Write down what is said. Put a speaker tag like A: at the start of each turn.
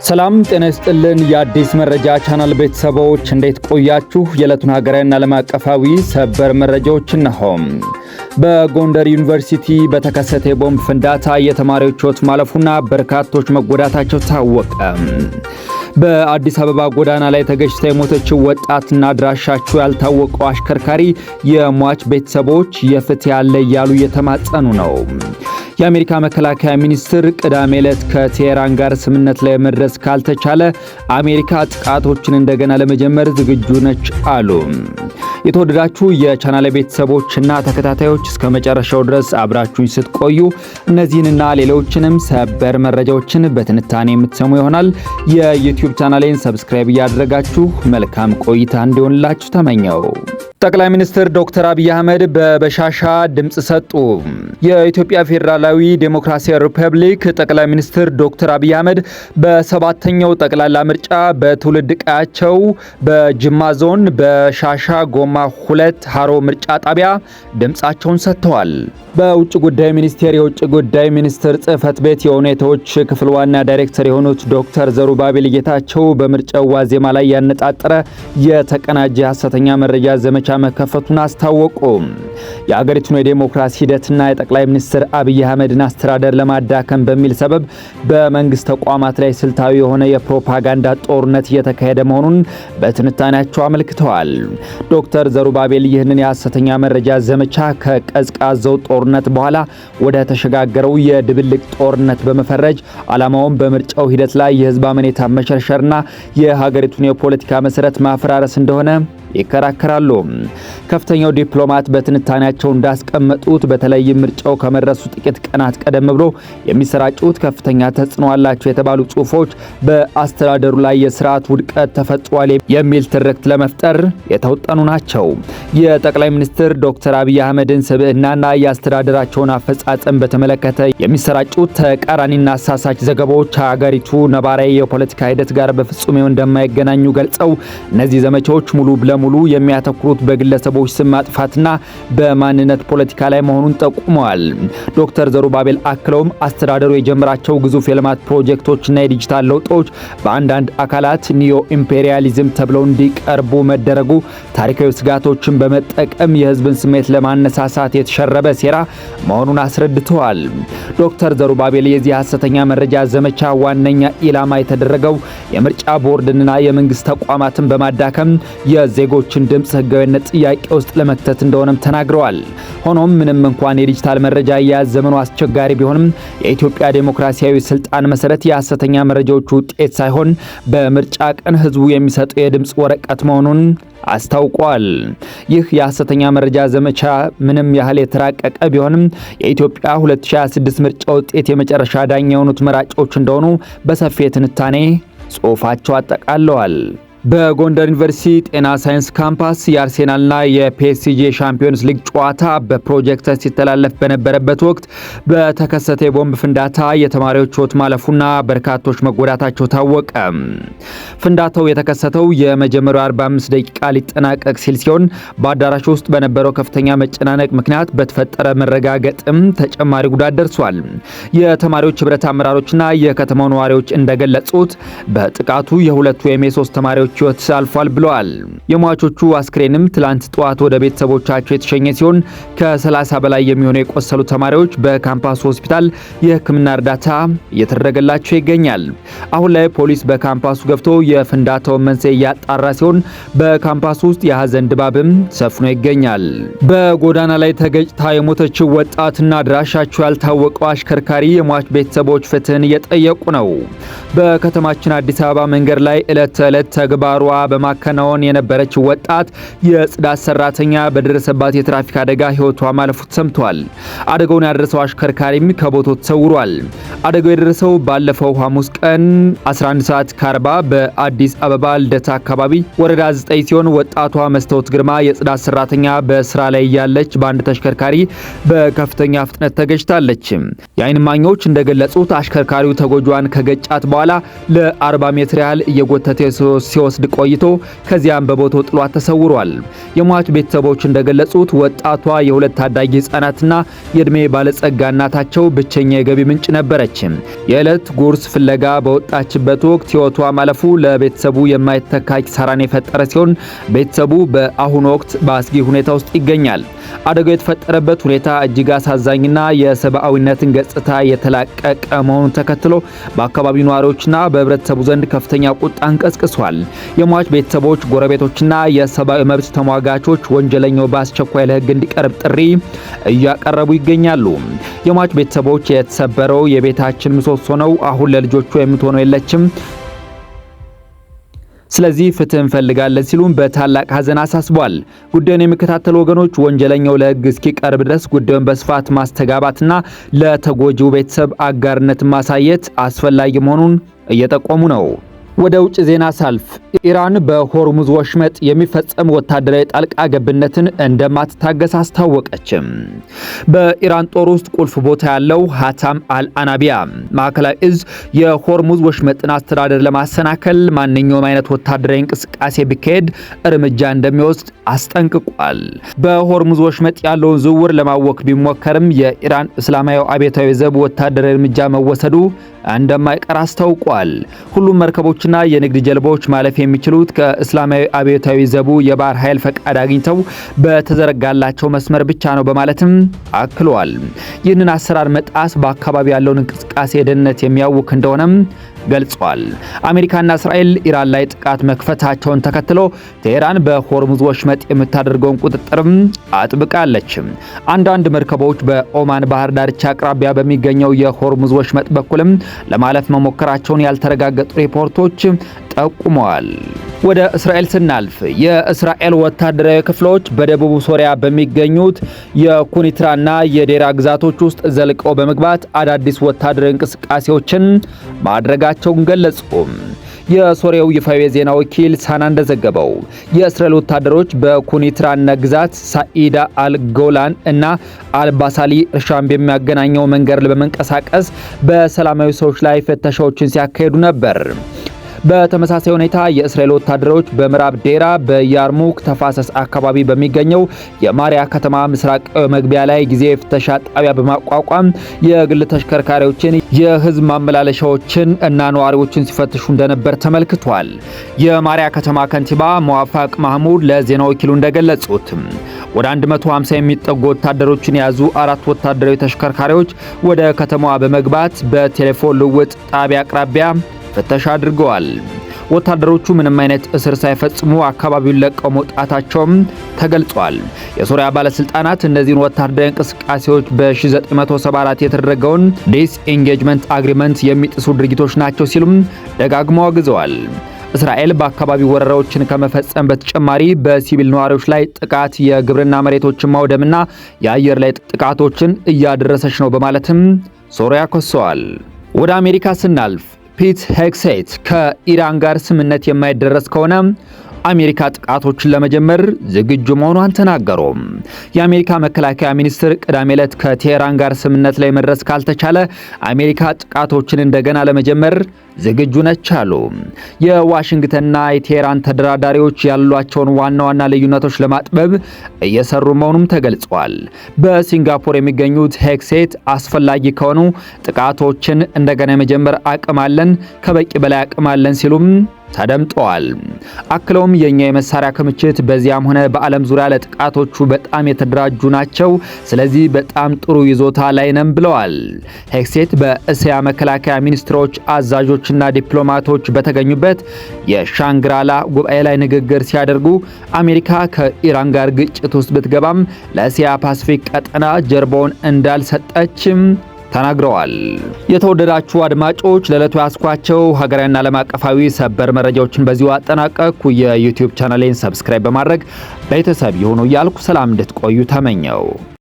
A: ሰላም ጤና ይስጥልን የአዲስ መረጃ ቻናል ቤተሰቦች እንዴት ቆያችሁ? የዕለቱን ሀገራዊና ዓለም አቀፋዊ ሰበር መረጃዎች እነሆ። በጎንደር ዩኒቨርሲቲ በተከሰተ የቦምብ ፍንዳታ የተማሪዎች ሕይወት ማለፉና በርካቶች መጎዳታቸው ታወቀ። በአዲስ አበባ ጎዳና ላይ ተገጭታ የሞተችው ወጣትና አድራሻቸው ያልታወቀው አሽከርካሪ የሟች ቤተሰቦች የፍትህ ያለ እያሉ እየተማጸኑ ነው። የአሜሪካ መከላከያ ሚኒስትር ቅዳሜ ዕለት ከቴህራን ጋር ስምምነት ላይ መድረስ ካልተቻለ አሜሪካ ጥቃቶችን እንደገና ለመጀመር ዝግጁ ነች አሉ። የተወደዳችሁ የቻናል ቤተሰቦችና ተከታታዮች እስከ መጨረሻው ድረስ አብራችሁኝ ስትቆዩ እነዚህንና ሌሎችንም ሰበር መረጃዎችን በትንታኔ የምትሰሙ ይሆናል። የዩቲዩብ ቻናሌን ሰብስክራይብ እያደረጋችሁ መልካም ቆይታ እንዲሆንላችሁ ተመኘው። ጠቅላይ ሚኒስትር ዶክተር አብይ አህመድ በበሻሻ ድምጽ ሰጡ። የኢትዮጵያ ፌዴራላዊ ዴሞክራሲያዊ ሪፐብሊክ ጠቅላይ ሚኒስትር ዶክተር አብይ አህመድ በሰባተኛው ጠቅላላ ምርጫ በትውልድ ቀያቸው በጅማ ዞን በሻሻ ጎማ 2 ሃሮ ምርጫ ጣቢያ ድምጻቸውን ሰጥተዋል። በውጭ ጉዳይ ሚኒስቴር የውጭ ጉዳይ ሚኒስትር ጽህፈት ቤት የሁኔታዎች ክፍል ዋና ዳይሬክተር የሆኑት ዶክተር ዘሩባቤል ጌታቸው በምርጫው ዋዜማ ላይ ያነጣጠረ የተቀናጀ ሐሰተኛ መረጃ ዘመቻ መከፈቱን አስታወቁ። የአገሪቱን የዴሞክራሲ ሂደትና የጠቅላይ ሚኒስትር አብይ አህመድን አስተዳደር ለማዳከም በሚል ሰበብ በመንግስት ተቋማት ላይ ስልታዊ የሆነ የፕሮፓጋንዳ ጦርነት እየተካሄደ መሆኑን በትንታኔያቸው አመልክተዋል። ዶክተር ዘሩባቤል ይህንን የሐሰተኛ መረጃ ዘመቻ ከቀዝቃዛው ጦርነት በኋላ ወደ ተሸጋገረው የድብልቅ ጦርነት በመፈረጅ ዓላማውን በምርጫው ሂደት ላይ የህዝብ አመኔታ መሸርሸርና የሀገሪቱን የፖለቲካ መሰረት ማፈራረስ እንደሆነ ይከራከራሉ። ከፍተኛው ዲፕሎማት በትንታኔያቸው እንዳስቀመጡት በተለይም ምርጫው ከመድረሱ ጥቂት ቀናት ቀደም ብሎ የሚሰራጩት ከፍተኛ ተጽዕኖ አላቸው የተባሉ ጽሁፎች በአስተዳደሩ ላይ የስርዓት ውድቀት ተፈጽሟል የሚል ትርክት ለመፍጠር የተወጠኑ ናቸው። የጠቅላይ ሚኒስትር ዶክተር አብይ አህመድን ስብዕናና የአስተዳደራቸውን አፈጻጸም በተመለከተ የሚሰራጩት ተቃራኒና አሳሳች ዘገባዎች ሀገሪቱ ነባራዊ የፖለቲካ ሂደት ጋር በፍጹም እንደማይገናኙ ገልጸው እነዚህ ዘመቻዎች ሙሉ ለሙሉ የሚያተኩሩት በግለሰቦች ስም ማጥፋትና በማንነት ፖለቲካ ላይ መሆኑን ጠቁመዋል። ዶክተር ዘሩባቤል አክለውም አስተዳደሩ የጀመራቸው ግዙፍ የልማት ፕሮጀክቶችና የዲጂታል ለውጦች በአንዳንድ አካላት ኒዮ ኢምፔሪያሊዝም ተብለው እንዲቀርቡ መደረጉ ታሪካዊ ስጋቶችን በመጠቀም የህዝብን ስሜት ለማነሳሳት የተሸረበ ሴራ መሆኑን አስረድተዋል። ዶክተር ዘሩባቤል የዚህ ሐሰተኛ መረጃ ዘመቻ ዋነኛ ኢላማ የተደረገው የምርጫ ቦርድንና የመንግስት ተቋማትን በማዳከም የዜጎችን ድምጽ ህጋዊነት ጥያቄ ውስጥ ለመክተት እንደሆነም ተናግረዋል። ሆኖም ምንም እንኳን የዲጂታል መረጃ አያያዝ ዘመኑ አስቸጋሪ ቢሆንም የኢትዮጵያ ዴሞክራሲያዊ ስልጣን መሰረት የሐሰተኛ መረጃዎቹ ውጤት ሳይሆን በምርጫ ቀን ህዝቡ የሚሰጠው የድምጽ ወረቀት መሆኑን አስታውቋል። ይህ የሐሰተኛ መረጃ ዘመቻ ምንም ያህል የተራቀቀ ቢሆንም የኢትዮጵያ 2026 ምርጫ ውጤት የመጨረሻ ዳኛ የሆኑት መራጮች እንደሆኑ በሰፊ ትንታኔ ጽሑፋቸው አጠቃለዋል። በጎንደር ዩኒቨርሲቲ ጤና ሳይንስ ካምፓስ የአርሴናልና የፒኤስጂ ሻምፒዮንስ ሊግ ጨዋታ በፕሮጀክተር ሲተላለፍ በነበረበት ወቅት በተከሰተ የቦምብ ፍንዳታ የተማሪዎች ሕይወት ማለፉና በርካቶች መጎዳታቸው ታወቀ። ፍንዳታው የተከሰተው የመጀመሪያው 45 ደቂቃ ሊጠናቀቅ ሲል ሲሆን በአዳራሽ ውስጥ በነበረው ከፍተኛ መጨናነቅ ምክንያት በተፈጠረ መረጋገጥም ተጨማሪ ጉዳት ደርሷል። የተማሪዎች ህብረት አመራሮችና የከተማው ነዋሪዎች እንደገለጹት በጥቃቱ የሁለቱ የሜ3 ተማሪዎች ሕይወት አልፏል ብለዋል። የሟቾቹ አስክሬንም ትላንት ጠዋት ወደ ቤተሰቦቻቸው የተሸኘ ሲሆን ከ30 በላይ የሚሆኑ የቆሰሉ ተማሪዎች በካምፓስ ሆስፒታል የሕክምና እርዳታ እየተደረገላቸው ይገኛል። አሁን ላይ ፖሊስ በካምፓሱ ገብቶ የፍንዳታውን መንስኤ እያጣራ ሲሆን በካምፓሱ ውስጥ የሐዘን ድባብም ሰፍኖ ይገኛል። በጎዳና ላይ ተገጭታ የሞተችው ወጣትና አድራሻቸው ያልታወቀው አሽከርካሪ የሟች ቤተሰቦች ፍትህን እየጠየቁ ነው። በከተማችን አዲስ አበባ መንገድ ላይ ዕለት ተዕለት ተግባሯ በማከናወን የነበረች ወጣት የጽዳት ሰራተኛ በደረሰባት የትራፊክ አደጋ ህይወቷ ማለፉ ተሰምቷል። አደጋውን ያደረሰው አሽከርካሪም ከቦታው ተሰውሯል። አደጋው የደረሰው ባለፈው ሐሙስ ቀን 11:40 በአዲስ አበባ ልደታ አካባቢ ወረዳ 9 ሲሆን ወጣቷ መስታወት ግርማ የጽዳት ሰራተኛ በስራ ላይ ያለች በአንድ ተሽከርካሪ በከፍተኛ ፍጥነት ተገጭታለች። የዓይን እማኞች እንደገለጹት አሽከርካሪው ተጎጇን ከገጫት በኋላ ለ40 ሜትር ያህል እየጎተተ ሲወስድ ሲወስድ ቆይቶ ከዚያም በቦታው ጥሏት ተሰውሯል። የሟች ቤተሰቦች እንደገለጹት ወጣቷ የሁለት ታዳጊ ህጻናትና የእድሜ ባለጸጋ እናታቸው ብቸኛ የገቢ ምንጭ ነበረች። የዕለት ጉርስ ፍለጋ በወጣችበት ወቅት ህይወቷ ማለፉ ለቤተሰቡ የማይተካ ኪሳራን የፈጠረ ሲሆን ቤተሰቡ በአሁኑ ወቅት በአስጊ ሁኔታ ውስጥ ይገኛል። አደጋው የተፈጠረበት ሁኔታ እጅግ አሳዛኝና የሰብአዊነትን ገጽታ የተላቀቀ መሆኑን ተከትሎ በአካባቢው ነዋሪዎችና በህብረተሰቡ ዘንድ ከፍተኛ ቁጣን ቀስቅሷል። የሟች ቤተሰቦች፣ ጎረቤቶችና የሰብአዊ መብት ተሟጋቾች ወንጀለኛው በአስቸኳይ ለህግ እንዲቀርብ ጥሪ እያቀረቡ ይገኛሉ። የሟች ቤተሰቦች የተሰበረው የቤታችን ምሰሶ ነው፣ አሁን ለልጆቹ የምትሆነው የለችም፣ ስለዚህ ፍትህ እንፈልጋለን ሲሉም በታላቅ ሐዘን አሳስቧል። ጉዳዩን የሚከታተሉ ወገኖች ወንጀለኛው ለህግ እስኪቀርብ ድረስ ጉዳዩን በስፋት ማስተጋባትና ለተጎጂው ቤተሰብ አጋርነት ማሳየት አስፈላጊ መሆኑን እየጠቆሙ ነው። ወደ ውጭ ዜና ሳልፍ ኢራን በሆርሙዝ ወሽመጥ የሚፈጸም ወታደራዊ ጣልቃ ገብነትን እንደማትታገስ አስታወቀች። በኢራን ጦር ውስጥ ቁልፍ ቦታ ያለው ሀታም አልአናቢያ ማዕከላዊ እዝ የሆርሙዝ ወሽመጥን አስተዳደር ለማሰናከል ማንኛውም አይነት ወታደራዊ እንቅስቃሴ ቢካሄድ እርምጃ እንደሚወስድ አስጠንቅቋል። በሆርሙዝ ወሽመጥ ያለውን ዝውውር ለማወክ ቢሞከርም የኢራን እስላማዊ አብዮታዊ ዘብ ወታደራዊ እርምጃ መወሰዱ እንደማይቀር አስታውቋል። ሁሉም መርከቦችና የንግድ ጀልባዎች ማለፍ የሚችሉት ከእስላማዊ አብዮታዊ ዘቡ የባህር ኃይል ፈቃድ አግኝተው በተዘረጋላቸው መስመር ብቻ ነው በማለትም አክሏል። ይህንን አሰራር መጣስ በአካባቢው ያለውን እንቅስቃሴ ደህንነት የሚያውክ እንደሆነም ገልጿል። አሜሪካና እስራኤል ኢራን ላይ ጥቃት መክፈታቸውን ተከትሎ ቴህራን በሆርሙዝ ወሽመጥ የምታደርገውን ቁጥጥርም አጥብቃለች። አንዳንድ መርከቦች በኦማን ባህር ዳርቻ አቅራቢያ በሚገኘው የሆርሙዝ ወሽመጥ በኩልም ለማለፍ መሞከራቸውን ያልተረጋገጡ ሪፖርቶች ጠቁመዋል። ወደ እስራኤል ስናልፍ የእስራኤል ወታደራዊ ክፍሎች በደቡብ ሶሪያ በሚገኙት የኩኒትራና የዴራ ግዛቶች ውስጥ ዘልቀው በመግባት አዳዲስ ወታደራዊ እንቅስቃሴዎችን ማድረጋቸውን ገለጹ። የሶሪያው ይፋዊ የዜና ወኪል ሳና እንደዘገበው የእስራኤል ወታደሮች በኩኒትራና ግዛት ሳኢዳ አልጎላን እና አልባሳሊ እርሻን በሚያገናኘው መንገድ በመንቀሳቀስ በሰላማዊ ሰዎች ላይ ፍተሻዎችን ሲያካሂዱ ነበር። በተመሳሳይ ሁኔታ የእስራኤል ወታደሮች በምዕራብ ዴራ በያርሙክ ተፋሰስ አካባቢ በሚገኘው የማሪያ ከተማ ምስራቃዊ መግቢያ ላይ ጊዜ ፍተሻ ጣቢያ በማቋቋም የግል ተሽከርካሪዎችን፣ የህዝብ ማመላለሻዎችን እና ነዋሪዎችን ሲፈትሹ እንደነበር ተመልክቷል። የማሪያ ከተማ ከንቲባ ሙዋፋቅ ማህሙድ ለዜና ወኪሉ እንደገለጹት ወደ 150 የሚጠጉ ወታደሮችን የያዙ 4 ወታደራዊ ተሽከርካሪዎች ወደ ከተማዋ በመግባት በቴሌፎን ልውውጥ ጣቢያ አቅራቢያ ፍተሻ አድርገዋል። ወታደሮቹ ምንም አይነት እስር ሳይፈጽሙ አካባቢውን ለቀው መውጣታቸውም ተገልጿል። የሶሪያ ባለስልጣናት እነዚህን ወታደራዊ እንቅስቃሴዎች በ1974 የተደረገውን ዲስ ኢንጌጅመንት አግሪመንት የሚጥሱ ድርጊቶች ናቸው ሲሉም ደጋግመው አውግዘዋል። እስራኤል በአካባቢው ወረራዎችን ከመፈጸም በተጨማሪ በሲቪል ነዋሪዎች ላይ ጥቃት፣ የግብርና መሬቶችን ማውደምና የአየር ላይ ጥቃቶችን እያደረሰች ነው በማለትም ሶሪያ ኮሰዋል። ወደ አሜሪካ ስናልፍ ፒት ሄግሴት ከኢራን ጋር ስምምነት የማይደረስ ከሆነ አሜሪካ ጥቃቶችን ለመጀመር ዝግጁ መሆኗን ተናገሩ። የአሜሪካ መከላከያ ሚኒስትር ቅዳሜ ዕለት ከቴህራን ጋር ስምምነት ላይ መድረስ ካልተቻለ አሜሪካ ጥቃቶችን እንደገና ለመጀመር ዝግጁ ነች አሉ። የዋሽንግተንና የቴህራን ተደራዳሪዎች ያሏቸውን ዋና ዋና ልዩነቶች ለማጥበብ እየሰሩ መሆኑም ተገልጿል። በሲንጋፖር የሚገኙት ሄግሴት አስፈላጊ ከሆኑ ጥቃቶችን እንደገና የመጀመር አቅም አለን፣ ከበቂ በላይ አቅም አለን ሲሉም ተደምጠዋል። አክለውም የኛ የመሳሪያ ክምችት በዚያም ሆነ በዓለም ዙሪያ ለጥቃቶቹ በጣም የተደራጁ ናቸው፣ ስለዚህ በጣም ጥሩ ይዞታ ላይ ነን ብለዋል። ሄግሴት በእስያ መከላከያ ሚኒስትሮች፣ አዛዦችና ዲፕሎማቶች በተገኙበት የሻንግራላ ጉባኤ ላይ ንግግር ሲያደርጉ አሜሪካ ከኢራን ጋር ግጭት ውስጥ ብትገባም ለእስያ ፓሲፊክ ቀጠና ጀርባውን እንዳልሰጠችም ተናግረዋል። የተወደዳችሁ አድማጮች ለዕለቱ ያስኳቸው ሀገራዊና ዓለም አቀፋዊ ሰበር መረጃዎችን በዚሁ አጠናቀቅኩ። የዩቲዩብ ቻናሌን ሰብስክራይብ በማድረግ ቤተሰብ ይሁኑ እያልኩ ሰላም እንድትቆዩ ተመኘው።